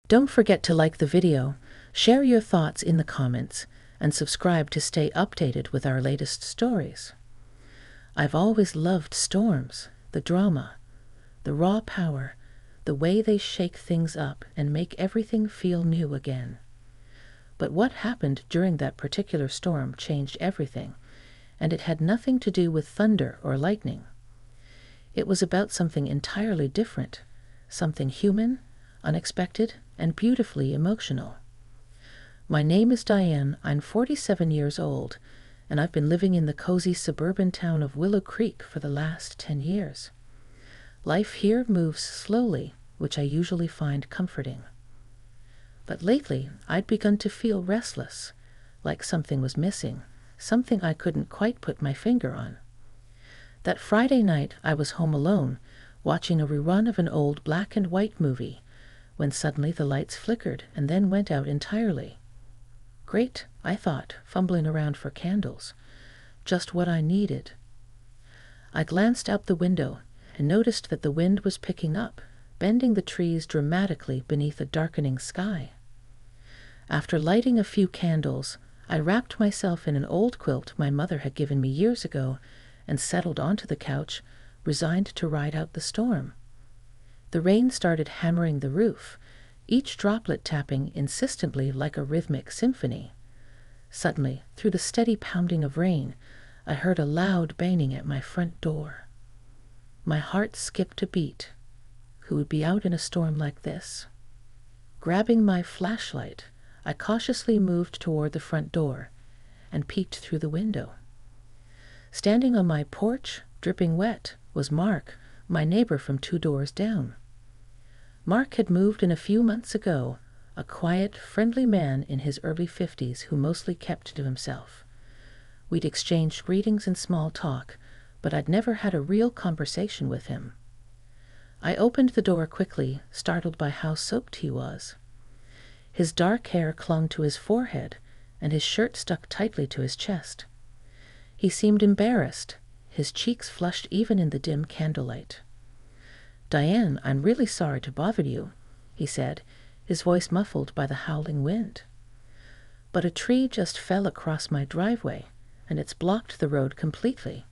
Don't forget to like the video, share your thoughts in the comments, and subscribe to stay updated with our latest stories. I've always loved storms, the drama, the raw power, the way they shake things up and make everything feel new again. But what happened during that particular storm changed everything, and it had nothing to do with thunder or lightning. It was about something entirely different, something human, unexpected, and beautifully emotional. My name is Diane. I'm 47 years old, and I've been living in the cozy suburban town of Willow Creek for the last 10 years. Life here moves slowly, which I usually find comforting. But lately, I'd begun to feel restless, like something was missing, something I couldn't quite put my finger on. That Friday night, I was home alone, watching a rerun of an old black and white movie, when suddenly the lights flickered and then went out entirely. Great, I thought, fumbling around for candles. Just what I needed. I glanced out the window and noticed that the wind was picking up, bending the trees dramatically beneath a darkening sky. After lighting a few candles, I wrapped myself in an old quilt my mother had given me years ago and settled onto the couch, resigned to ride out the storm. The rain started hammering the roof, each droplet tapping insistently like a rhythmic symphony. Suddenly, through the steady pounding of rain, I heard a loud banging at my front door. My heart skipped a beat. Who would be out in a storm like this? Grabbing my flashlight, I cautiously moved toward the front door and peeked through the window. Standing on my porch, dripping wet, was Mark, my neighbor from 2 doors down. Mark had moved in a few months ago, a quiet, friendly man in his early 50s who mostly kept to himself. We'd exchanged greetings and small talk, but I'd never had a real conversation with him. I opened the door quickly, startled by how soaked he was. His dark hair clung to his forehead, and his shirt stuck tightly to his chest. He seemed embarrassed, his cheeks flushed even in the dim candlelight. "Diane, I'm really sorry to bother you," he said, his voice muffled by the howling wind. "But a tree just fell across my driveway, and it's blocked the road completely.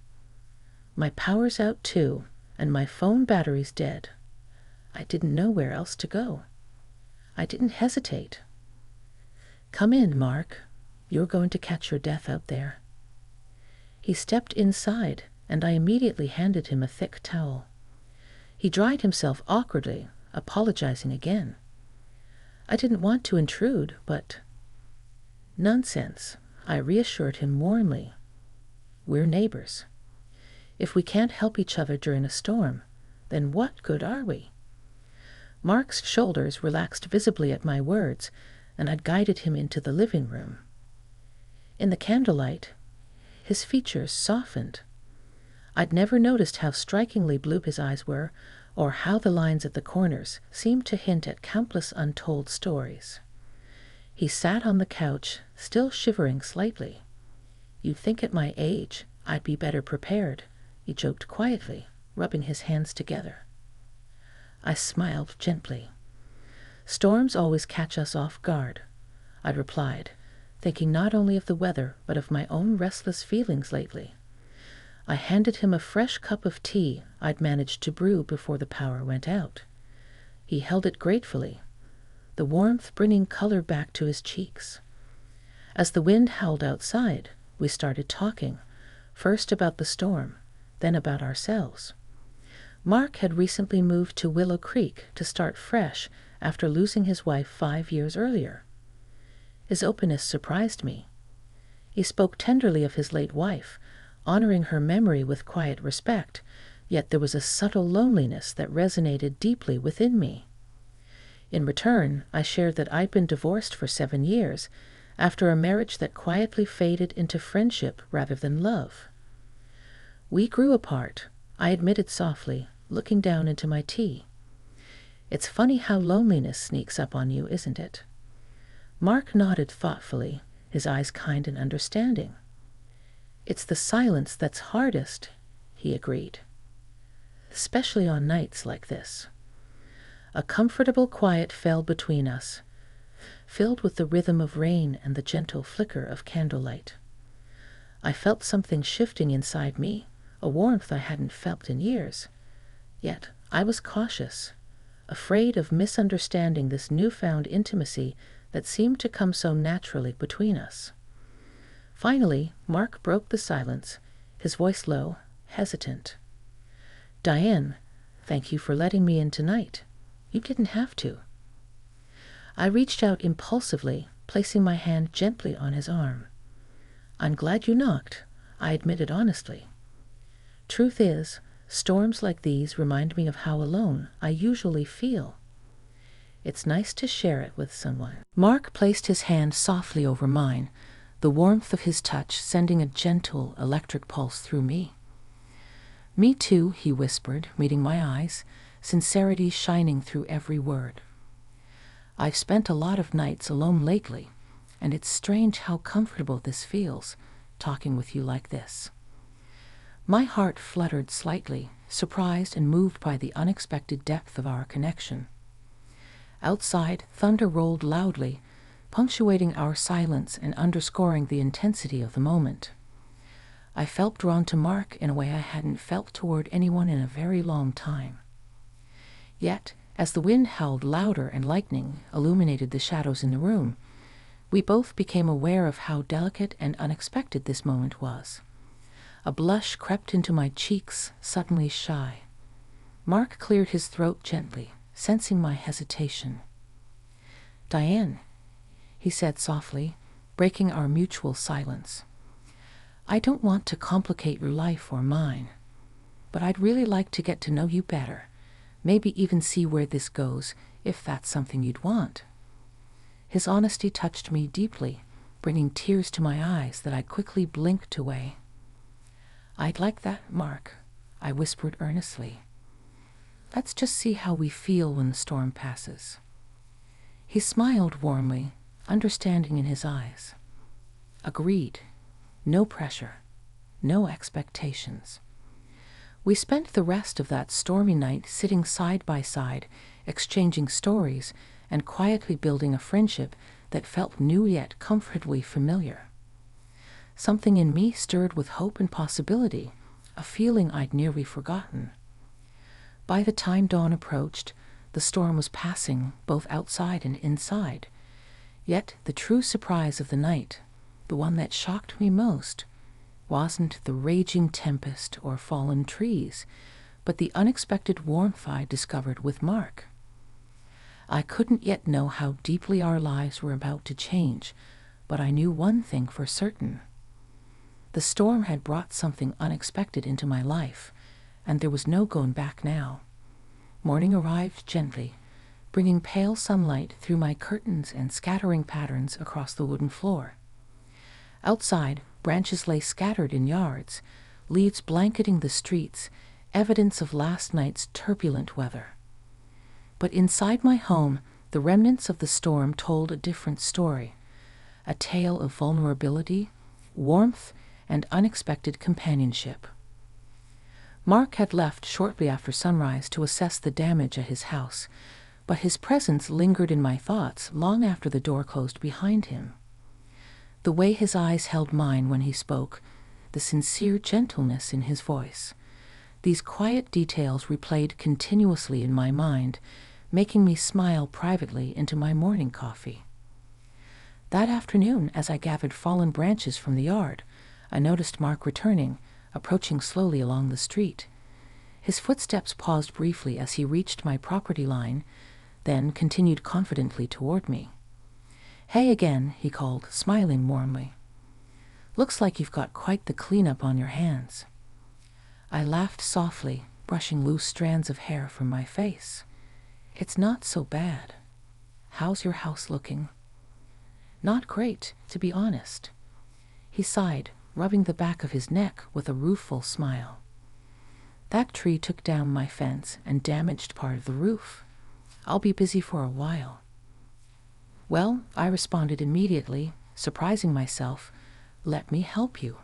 My power's out too, and my phone battery's dead. I didn't know where else to go. I didn't hesitate. Come in, Mark. You're going to catch your death out there." He stepped inside, and I immediately handed him a thick towel. He dried himself awkwardly, apologizing again. I didn't want to intrude, but... "Nonsense," I reassured him warmly. "We're neighbors. If we can't help each other during a storm, then what good are we?" Mark's shoulders relaxed visibly at my words, and I'd guided him into the living room. In the candlelight, his features softened. I'd never noticed how strikingly blue his eyes were, or how the lines at the corners seemed to hint at countless untold stories. He sat on the couch, still shivering slightly. "You'd think at my age I'd be better prepared," he joked quietly, rubbing his hands together. I smiled gently. "Storms always catch us off guard," I replied, thinking not only of the weather but of my own restless feelings lately. I handed him a fresh cup of tea I'd managed to brew before the power went out. He held it gratefully, the warmth bringing color back to his cheeks. As the wind howled outside, we started talking, first about the storm, then about ourselves. Mark had recently moved to Willow Creek to start fresh after losing his wife 5 years earlier. His openness surprised me. He spoke tenderly of his late wife, honoring her memory with quiet respect, yet there was a subtle loneliness that resonated deeply within me. In return, I shared that I'd been divorced for 7 years, after a marriage that quietly faded into friendship rather than love. "We grew apart," I admitted softly, looking down into my tea. "It's funny how loneliness sneaks up on you, isn't it?" Mark nodded thoughtfully, his eyes kind and understanding. "It's the silence that's hardest," he agreed. "Especially on nights like this." A comfortable quiet fell between us, filled with the rhythm of rain and the gentle flicker of candlelight. I felt something shifting inside me, a warmth I hadn't felt in years. Yet I was cautious, afraid of misunderstanding this newfound intimacy that seemed to come so naturally between us. Finally, Mark broke the silence, his voice low, hesitant. "Diane, thank you for letting me in tonight. You didn't have to." I reached out impulsively, placing my hand gently on his arm. "I'm glad you knocked," I admitted honestly. Truth is, storms like these remind me of how alone I usually feel. It's nice to share it with someone. Mark placed his hand softly over mine, the warmth of his touch sending a gentle electric pulse through me. "Me too," he whispered, meeting my eyes, sincerity shining through every word. "I've spent a lot of nights alone lately, and it's strange how comfortable this feels, talking with you like this." My heart fluttered slightly, surprised and moved by the unexpected depth of our connection. Outside, thunder rolled loudly, punctuating our silence and underscoring the intensity of the moment. I felt drawn to Mark in a way I hadn't felt toward anyone in a very long time. Yet, as the wind howled louder and lightning illuminated the shadows in the room, we both became aware of how delicate and unexpected this moment was. A blush crept into my cheeks, suddenly shy. Mark cleared his throat gently, sensing my hesitation. "Diane," he said softly, breaking our mutual silence. "I don't want to complicate your life or mine, but I'd really like to get to know you better, maybe even see where this goes, if that's something you'd want." His honesty touched me deeply, bringing tears to my eyes that I quickly blinked away. "I'd like that, Mark," I whispered earnestly. "Let's just see how we feel when the storm passes." He smiled warmly, understanding in his eyes. "Agreed. No pressure. No expectations." We spent the rest of that stormy night sitting side by side, exchanging stories, and quietly building a friendship that felt new yet comfortably familiar. Something in me stirred with hope and possibility, a feeling I'd nearly forgotten. By the time dawn approached, the storm was passing, both outside and inside. Yet the true surprise of the night, the one that shocked me most, wasn't the raging tempest or fallen trees, but the unexpected warmth I discovered with Mark. I couldn't yet know how deeply our lives were about to change, but I knew one thing for certain. The storm had brought something unexpected into my life, and there was no going back now. Morning arrived gently, bringing pale sunlight through my curtains and scattering patterns across the wooden floor. Outside, branches lay scattered in yards, leaves blanketing the streets, evidence of last night's turbulent weather. But inside my home, the remnants of the storm told a different story, a tale of vulnerability, warmth, and unexpected companionship. Mark had left shortly after sunrise to assess the damage at his house, but his presence lingered in my thoughts long after the door closed behind him. The way his eyes held mine when he spoke, the sincere gentleness in his voice, these quiet details replayed continuously in my mind, making me smile privately into my morning coffee. That afternoon, as I gathered fallen branches from the yard, I noticed Mark returning, approaching slowly along the street. His footsteps paused briefly as he reached my property line, then continued confidently toward me. "Hey again," he called, smiling warmly. "Looks like you've got quite the cleanup on your hands." I laughed softly, brushing loose strands of hair from my face. "It's not so bad. How's your house looking?" "Not great, to be honest." He sighed, rubbing the back of his neck with a rueful smile. "That tree took down my fence and damaged part of the roof. I'll be busy for a while." "Well," I responded immediately, surprising myself, "let me help you.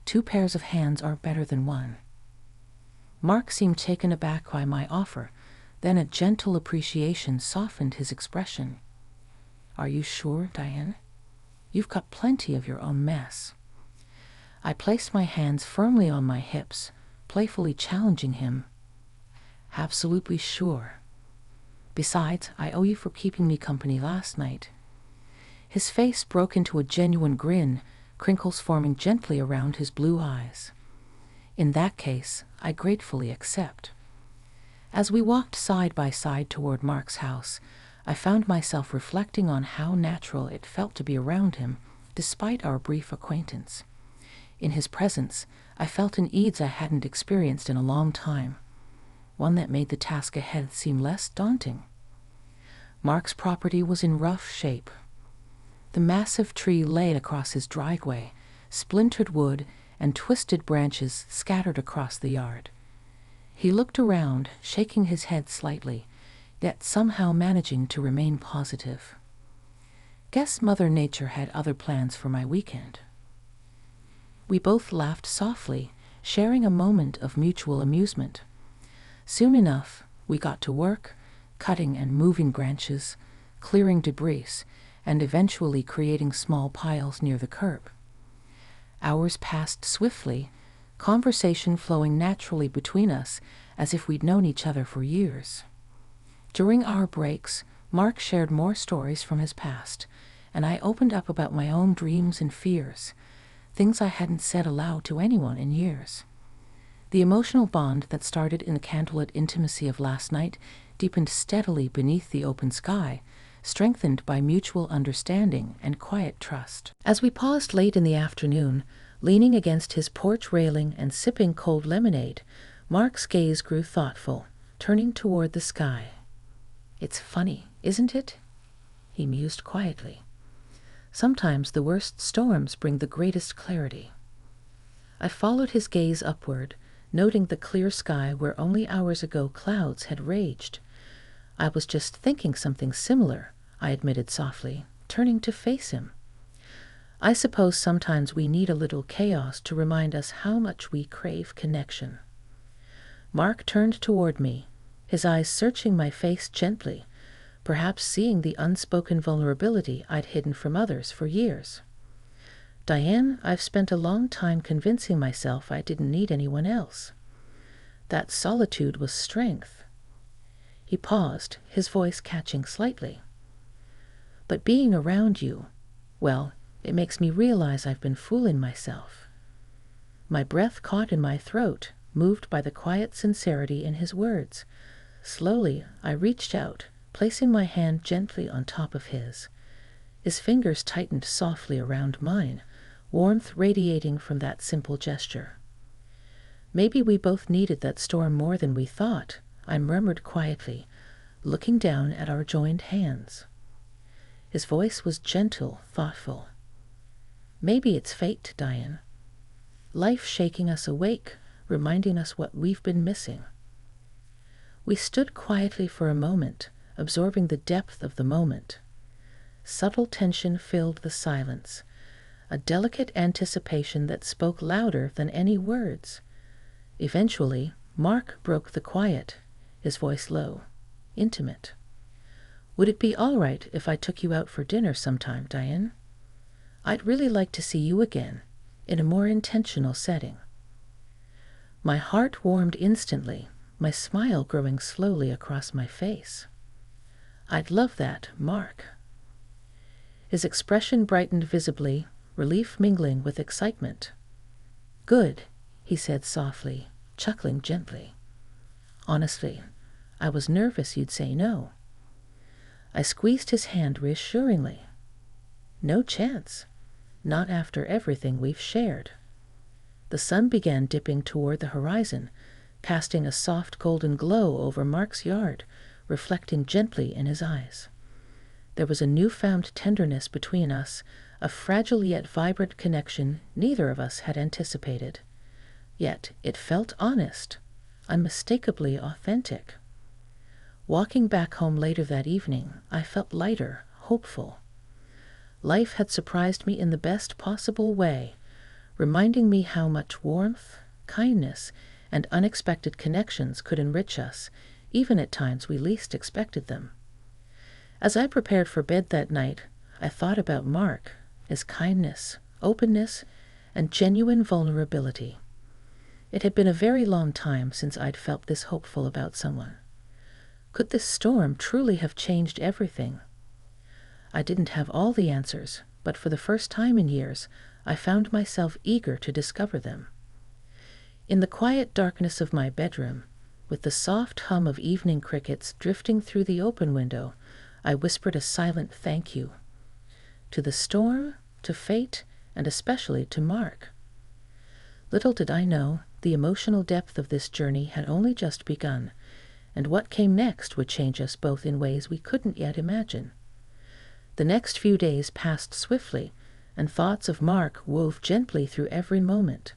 2 pairs of hands are better than one." Mark seemed taken aback by my offer, Then a gentle appreciation softened his expression. "Are you sure, Diane? You've got plenty of your own mess." I placed my hands firmly on my hips, playfully challenging him. "Absolutely sure. Besides, I owe you for keeping me company last night." His face broke into a genuine grin, crinkles forming gently around his blue eyes. "In that case, I gratefully accept." As we walked side by side toward Mark's house, I found myself reflecting on how natural it felt to be around him, despite our brief acquaintance. In his presence, I felt an ease I hadn't experienced in a long time, one that made the task ahead seem less daunting. Mark's property was in rough shape. The massive tree lay across his driveway, splintered wood and twisted branches scattered across the yard. He looked around, shaking his head slightly, yet somehow managing to remain positive. Guess Mother Nature had other plans for my weekend. We both laughed softly, sharing a moment of mutual amusement. Soon enough, we got to work, cutting and moving branches, clearing debris, and eventually creating small piles near the curb. Hours passed swiftly, conversation flowing naturally between us as if we'd known each other for years. During our breaks, Mark shared more stories from his past, and I opened up about my own dreams and fears, things I hadn't said aloud to anyone in years. The emotional bond that started in the candlelit intimacy of last night deepened steadily beneath the open sky, strengthened by mutual understanding and quiet trust. As we paused late in the afternoon, leaning against his porch railing and sipping cold lemonade, Mark's gaze grew thoughtful, turning toward the sky. "It's funny, isn't it?" he mused quietly. "Sometimes the worst storms bring the greatest clarity." I followed his gaze upward, noting the clear sky where only hours ago clouds had raged. "I was just thinking something similar," I admitted softly, turning to face him. "I suppose sometimes we need a little chaos to remind us how much we crave connection." Mark turned toward me, his eyes searching my face gently, perhaps seeing the unspoken vulnerability I'd hidden from others for years. "Diane, I've spent a long time convincing myself I didn't need anyone else. That solitude was strength." He paused, his voice catching slightly. "But being around you, well, it makes me realize I've been fooling myself." My breath caught in my throat, moved by the quiet sincerity in his words. Slowly, I reached out, placing my hand gently on top of his. His fingers tightened softly around mine, warmth radiating from that simple gesture. "Maybe we both needed that storm more than we thought," I murmured quietly, looking down at our joined hands. His voice was gentle, thoughtful. "Maybe it's fate, Diane. Life shaking us awake, reminding us what we've been missing." We stood quietly for a moment, absorbing the depth of the moment. Subtle tension filled the silence, a delicate anticipation that spoke louder than any words. Eventually, Mark broke the quiet, his voice low, intimate. "Would it be all right if I took you out for dinner sometime, Diane? I'd really like to see you again, in a more intentional setting." My heart warmed instantly, my smile growing slowly across my face. "I'd love that, Mark." His expression brightened visibly, relief mingling with excitement. "Good," he said softly, chuckling gently. "Honestly, I was nervous you'd say no." I squeezed his hand reassuringly. "No chance. Not after everything we've shared." The sun began dipping toward the horizon, casting a soft golden glow over Mark's yard, reflecting gently in his eyes. There was a newfound tenderness between us, a fragile yet vibrant connection neither of us had anticipated. Yet it felt honest, unmistakably authentic. Walking back home later that evening, I felt lighter, hopeful. Life had surprised me in the best possible way, reminding me how much warmth, kindness, and unexpected connections could enrich us, even at times we least expected them. As I prepared for bed that night, I thought about Mark, his kindness, openness, and genuine vulnerability. It had been a very long time since I'd felt this hopeful about someone. Could this storm truly have changed everything? I didn't have all the answers, but for the first time in years, I found myself eager to discover them. In the quiet darkness of my bedroom, with the soft hum of evening crickets drifting through the open window, I whispered a silent thank you. To the storm, to fate, and especially to Mark. Little did I know, the emotional depth of this journey had only just begun, and what came next would change us both in ways we couldn't yet imagine. The next few days passed swiftly, and thoughts of Mark wove gently through every moment.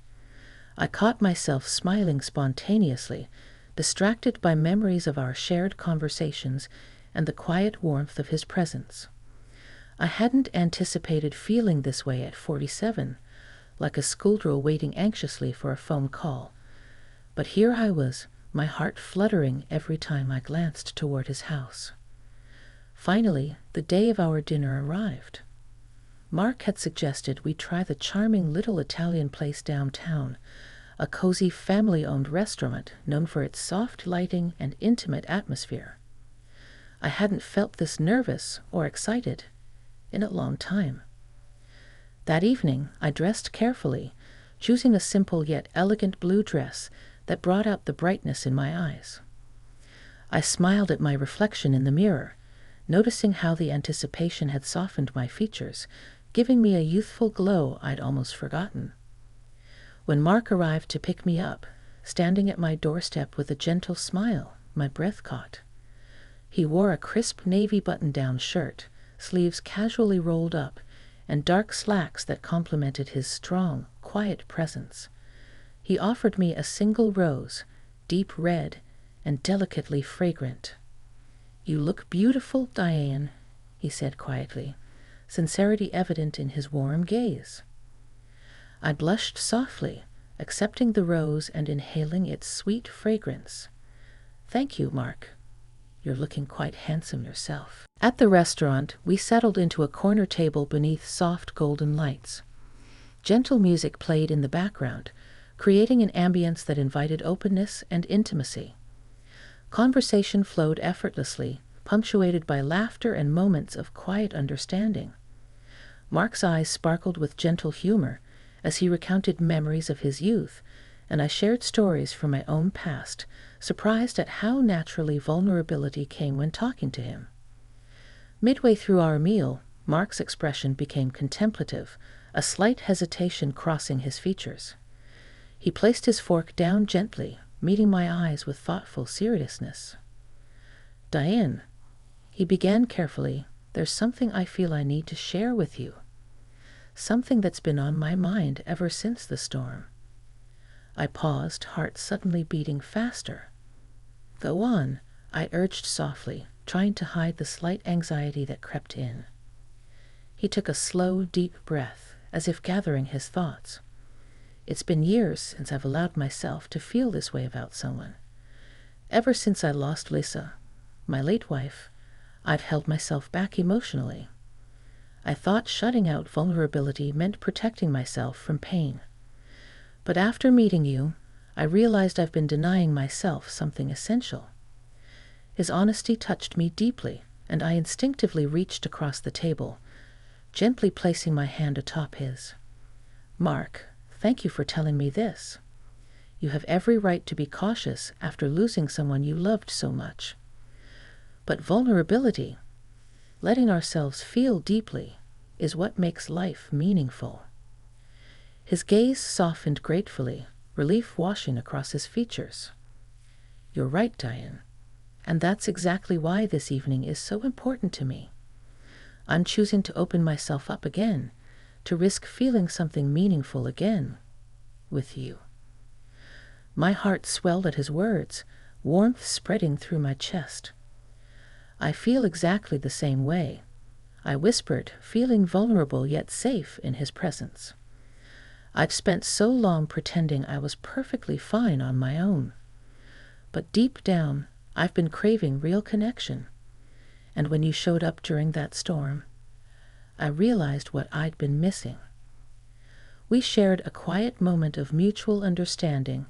I caught myself smiling spontaneously, distracted by memories of our shared conversations and the quiet warmth of his presence. I hadn't anticipated feeling this way at 47, like a schoolgirl waiting anxiously for a phone call. But here I was, my heart fluttering every time I glanced toward his house. Finally, the day of our dinner arrived. Mark had suggested we try the charming little Italian place downtown, a cozy family-owned restaurant known for its soft lighting and intimate atmosphere. I hadn't felt this nervous or excited in a long time. That evening, I dressed carefully, choosing a simple yet elegant blue dress that brought out the brightness in my eyes. I smiled at my reflection in the mirror, noticing how the anticipation had softened my features, giving me a youthful glow I'd almost forgotten. When Mark arrived to pick me up, standing at my doorstep with a gentle smile, my breath caught. He wore a crisp navy button-down shirt, sleeves casually rolled up, and dark slacks that complemented his strong, quiet presence. He offered me a single rose, deep red and delicately fragrant. "You look beautiful, Diane," he said quietly, sincerity evident in his warm gaze. I blushed softly, accepting the rose and inhaling its sweet fragrance. "Thank you, Mark. You're looking quite handsome yourself." At the restaurant, we settled into a corner table beneath soft golden lights. Gentle music played in the background, creating an ambience that invited openness and intimacy. Conversation flowed effortlessly, punctuated by laughter and moments of quiet understanding. Mark's eyes sparkled with gentle humor as he recounted memories of his youth, and I shared stories from my own past, surprised at how naturally vulnerability came when talking to him. Midway through our meal, Mark's expression became contemplative, a slight hesitation crossing his features. He placed his fork down gently, meeting my eyes with thoughtful seriousness. "Diane," he began carefully, "there's something I feel I need to share with you. Something that's been on my mind ever since the storm." I paused, heart suddenly beating faster. "Go on," I urged softly, trying to hide the slight anxiety that crept in. He took a slow, deep breath, as if gathering his thoughts. "It's been years since I've allowed myself to feel this way about someone. Ever since I lost Lisa, my late wife, I've held myself back emotionally. I thought shutting out vulnerability meant protecting myself from pain. But after meeting you, I realized I've been denying myself something essential." His honesty touched me deeply, and I instinctively reached across the table, gently placing my hand atop his. "Mark, thank you for telling me this. You have every right to be cautious after losing someone you loved so much. But vulnerability, letting ourselves feel deeply, is what makes life meaningful." His gaze softened gratefully, relief washing across his features. "You're right, Diane. And that's exactly why this evening is so important to me. I'm choosing to open myself up again, to risk feeling something meaningful again with you." My heart swelled at his words, warmth spreading through my chest. "I feel exactly the same way," I whispered, feeling vulnerable yet safe in his presence. I'd spent so long pretending I was perfectly fine on my own. But deep down, I've been craving real connection. And when you showed up during that storm, I realized what I'd been missing. We shared a quiet moment of mutual understanding,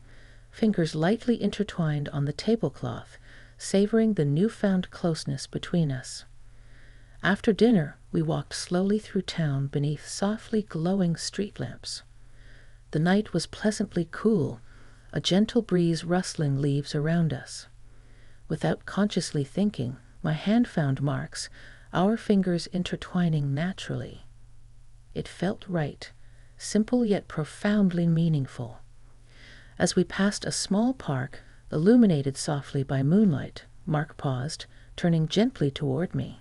fingers lightly intertwined on the tablecloth, savoring the newfound closeness between us. After dinner, we walked slowly through town beneath softly glowing street lamps. The night was pleasantly cool, a gentle breeze rustling leaves around us. Without consciously thinking, my hand found Mark's, our fingers intertwining naturally. It felt right, simple yet profoundly meaningful. As we passed a small park, illuminated softly by moonlight, Mark paused, turning gently toward me.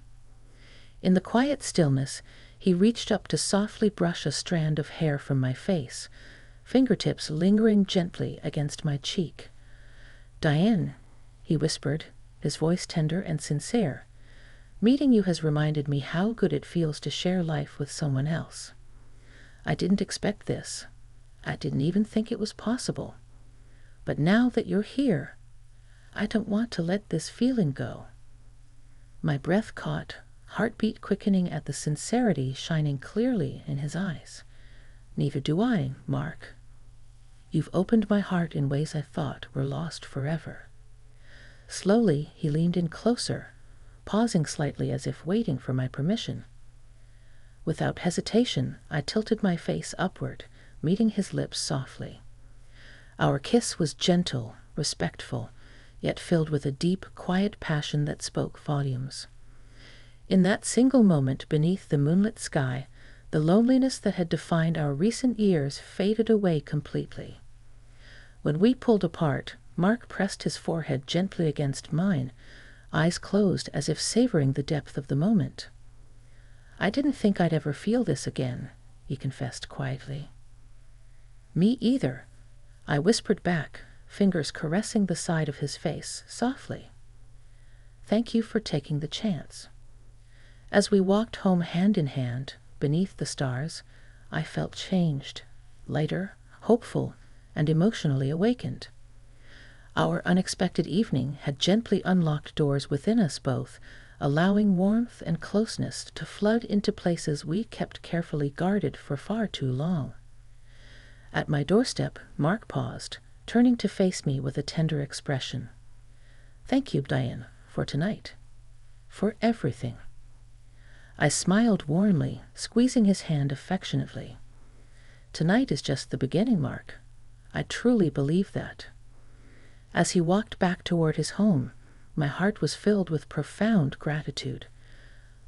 In the quiet stillness, he reached up to softly brush a strand of hair from my face, fingertips lingering gently against my cheek. "Diane," he whispered, his voice tender and sincere, "meeting you has reminded me how good it feels to share life with someone else. I didn't expect this. I didn't even think it was possible. But now that you're here, I don't want to let this feeling go." My breath caught, heartbeat quickening at the sincerity shining clearly in his eyes. "Neither do I, Mark. You've opened my heart in ways I thought were lost forever." Slowly, he leaned in closer, pausing slightly as if waiting for my permission. Without hesitation, I tilted my face upward, meeting his lips softly. Our kiss was gentle, respectful, yet filled with a deep, quiet passion that spoke volumes. In that single moment beneath the moonlit sky, the loneliness that had defined our recent years faded away completely. When we pulled apart, Mark pressed his forehead gently against mine, eyes closed as if savoring the depth of the moment. "I didn't think I'd ever feel this again," he confessed quietly. "Me either," I whispered back, fingers caressing the side of his face softly. "Thank you for taking the chance." As we walked home hand in hand, beneath the stars, I felt changed, lighter, hopeful, and emotionally awakened. Our unexpected evening had gently unlocked doors within us both, allowing warmth and closeness to flood into places we kept carefully guarded for far too long. At my doorstep, Mark paused, turning to face me with a tender expression. "Thank you, Diane, for tonight. For everything." I smiled warmly, squeezing his hand affectionately. "Tonight is just the beginning, Mark. I truly believe that." As he walked back toward his home, my heart was filled with profound gratitude.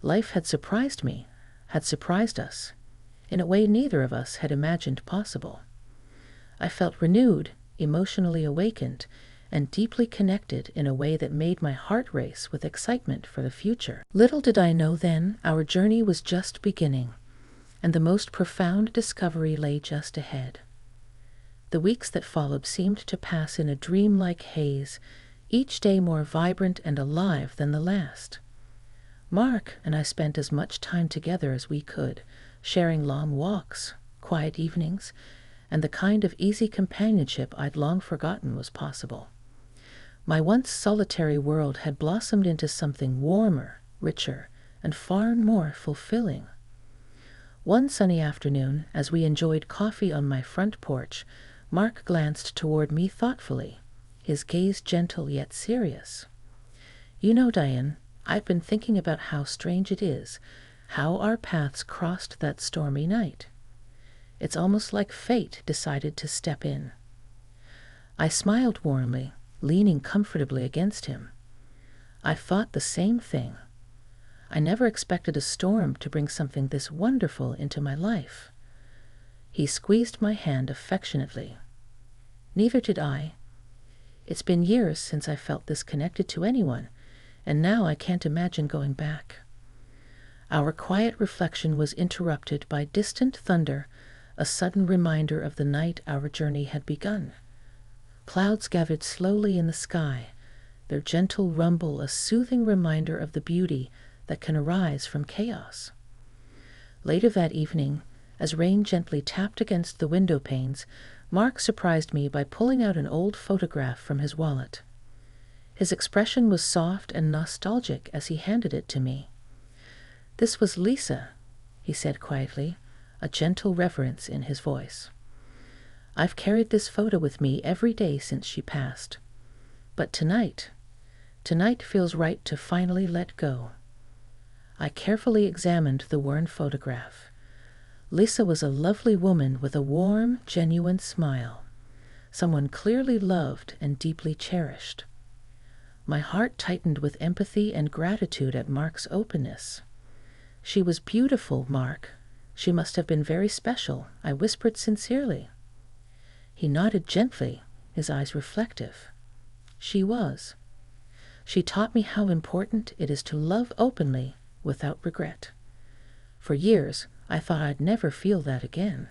Life had surprised me, had surprised us, in a way neither of us had imagined possible. I felt renewed, emotionally awakened, and deeply connected in a way that made my heart race with excitement for the future. Little did I know then our journey was just beginning, and the most profound discovery lay just ahead. The weeks that followed seemed to pass in a dreamlike haze, each day more vibrant and alive than the last. Mark and I spent as much time together as we could, sharing long walks, quiet evenings, and the kind of easy companionship I'd long forgotten was possible. My once solitary world had blossomed into something warmer, richer, and far more fulfilling. One sunny afternoon, as we enjoyed coffee on my front porch, Mark glanced toward me thoughtfully, his gaze gentle yet serious. "You know, Diane, I've been thinking about how strange it is, how our paths crossed that stormy night. It's almost like fate decided to step in." I smiled warmly, leaning comfortably against him. I thought the same thing. I never expected a storm to bring something this wonderful into my life. He squeezed my hand affectionately. "Neither did I. It's been years since I felt this connected to anyone, and now I can't imagine going back." Our quiet reflection was interrupted by distant thunder, a sudden reminder of the night our journey had begun. Clouds gathered slowly in the sky, their gentle rumble a soothing reminder of the beauty that can arise from chaos. Later that evening, as rain gently tapped against the window panes, Mark surprised me by pulling out an old photograph from his wallet. His expression was soft and nostalgic as he handed it to me. "This was Lisa," he said quietly, a gentle reverence in his voice. "I've carried this photo with me every day since she passed. But tonight feels right to finally let go." I carefully examined the worn photograph. Lisa was a lovely woman with a warm, genuine smile, someone clearly loved and deeply cherished. My heart tightened with empathy and gratitude at Mark's openness. "She was beautiful, Mark. She must have been very special," I whispered sincerely. He nodded gently, his eyes reflective. "She was. She taught me how important it is to love openly without regret. For years, I thought I'd never feel that again.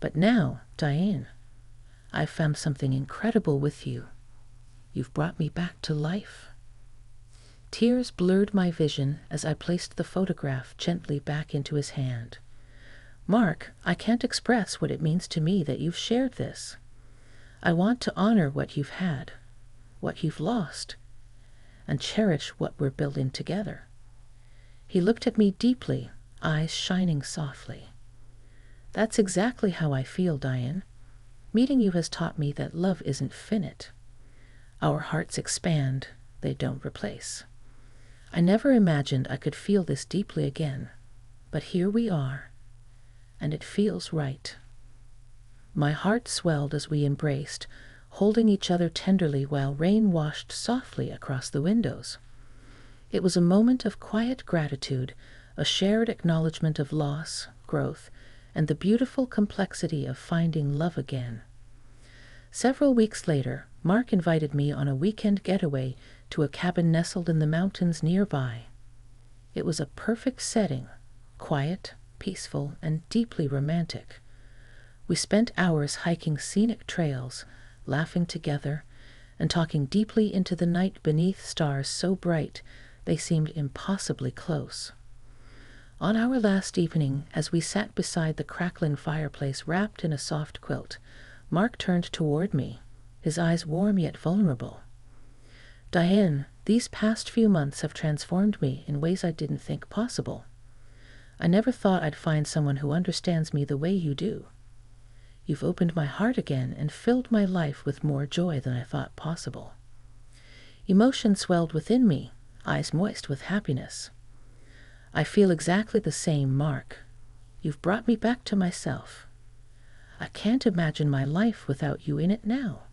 But now, Diane, I've found something incredible with you. You've brought me back to life." Tears blurred my vision as I placed the photograph gently back into his hand. "Mark, I can't express what it means to me that you've shared this. I want to honor what you've had, what you've lost, and cherish what we're building together." He looked at me deeply, eyes shining softly. "That's exactly how I feel, Diane. Meeting you has taught me that love isn't finite. Our hearts expand, they don't replace. I never imagined I could feel this deeply again, but here we are, and it feels right." My heart swelled as we embraced, holding each other tenderly while rain washed softly across the windows. It was a moment of quiet gratitude, a shared acknowledgement of loss, growth, and the beautiful complexity of finding love again. Several weeks later, Mark invited me on a weekend getaway to a cabin nestled in the mountains nearby. It was a perfect setting, quiet, peaceful, and deeply romantic. We spent hours hiking scenic trails, laughing together, and talking deeply into the night beneath stars so bright they seemed impossibly close. On our last evening, as we sat beside the crackling fireplace wrapped in a soft quilt, Mark turned toward me, his eyes warm yet vulnerable. "Diane, these past few months have transformed me in ways I didn't think possible. I never thought I'd find someone who understands me the way you do. You've opened my heart again and filled my life with more joy than I thought possible." Emotion swelled within me, eyes moist with happiness. "I feel exactly the same, Mark. You've brought me back to myself. I can't imagine my life without you in it now."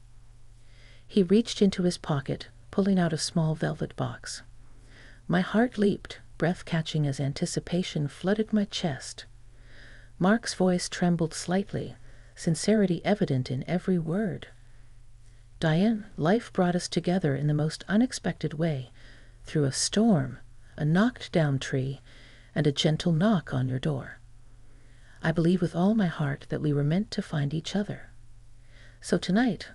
He reached into his pocket, pulling out a small velvet box. My heart leaped, breath catching as anticipation flooded my chest. Mark's voice trembled slightly, sincerity evident in every word. "Diane, life brought us together in the most unexpected way, through a storm, a knocked-down tree, and a gentle knock on your door. I believe with all my heart that we were meant to find each other. So tonight,